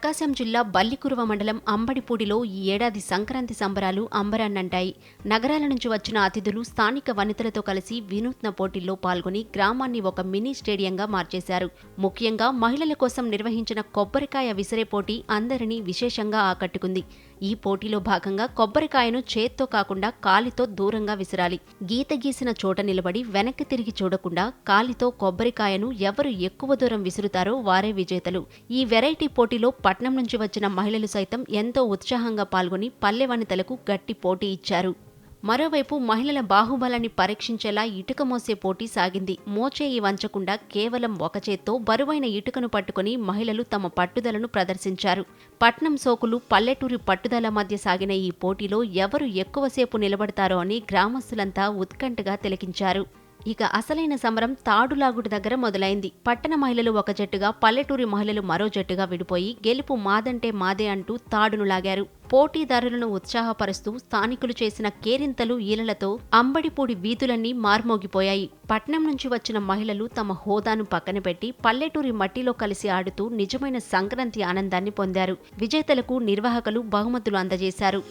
ప్రకాశం జిల్లా బల్లికురువ మండలం అంబడిపూడిలో ఈ ఏడాది సంక్రాంతి సంబరాలు అంబరాన్నంటాయి. నగరాల నుంచి వచ్చిన అతిథులు స్థానిక వనితలతో కలిసి వినూత్న పోటీల్లో పాల్గొని గ్రామాన్ని ఒక మినీ స్టేడియంగా మార్చేశారు. ముఖ్యంగా మహిళల కోసం నిర్వహించిన కొబ్బరికాయ విసిరే పోటీ అందరినీ విశేషంగా ఆకట్టుకుంది. ఈ పోటీలో భాగంగా కొబ్బరికాయను చేత్తో కాకుండా కాలితో దూరంగా విసిరాలి. గీత గీసిన చోట నిలబడి వెనక్కి తిరిగి చూడకుండా కాలితో కొబ్బరికాయను ఎవరు ఎక్కువ దూరం విసురుతారో వారే విజేతలు. ఈ వెరైటీ పోటీలో పట్నం నుంచి వచ్చిన మహిళలు సైతం ఎంతో ఉత్సాహంగా పాల్గొని పల్లె వనితలకు గట్టి పోటీ ఇచ్చారు. మరోవైపు మహిళల బాహుబలాన్ని పరీక్షించేలా ఇటుక మోసే పోటీ సాగింది. మోచేయి వంచకుండా కేవలం ఒక చేత్తో బరువైన ఇటుకను పట్టుకుని మహిళలు తమ పట్టుదలను ప్రదర్శించారు. పట్నం సోకులు, పల్లెటూరి పట్టుదల మధ్య సాగిన ఈ పోటీలో ఎవరు ఎక్కువసేపు నిలబడతారో అని గ్రామస్తులంతా ఉత్కంఠగా తిలకించారు. ఇక అసలైన సమరం తాడులాగుడు దగ్గర మొదలైంది. పట్టణ మహిళలు ఒక జట్టుగా, పల్లెటూరి మహిళలు మరో జట్టుగా విడిపోయి గెలుపు మాదంటే మాదే అంటూ తాడును లాగారు. పోటీదారులను ఉత్సాహపరుస్తూ స్థానికులు చేసిన కేరింతలు, ఈలలతో అంబడిపూడి వీధులన్నీ మార్మోగిపోయాయి. పట్నం నుంచి వచ్చిన మహిళలు తమ హోదాను పక్కన పెట్టి పల్లెటూరి మట్టిలో కలిసి ఆడుతూ నిజమైన సంక్రాంతి ఆనందాన్ని పొందారు. విజేతలకు నిర్వాహకులు బహుమతులు అందజేశారు.